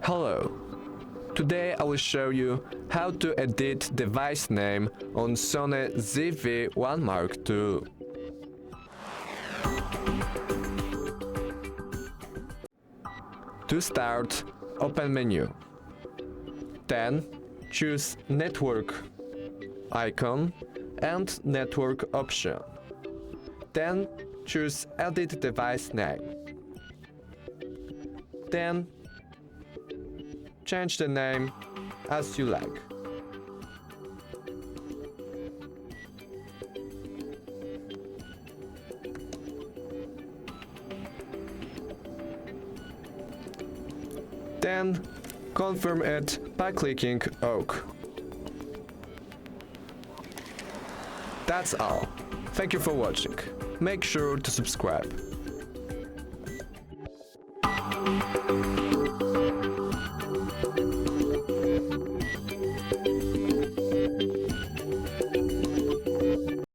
Hello! Today I will show you how to edit device name on SONY ZV-1 II. To start, open menu. Then choose Network icon and Network option. Then choose Edit device name. Then change the name as you like. Then confirm it by clicking OK. That's all. Thank you for watching. Make sure to subscribe.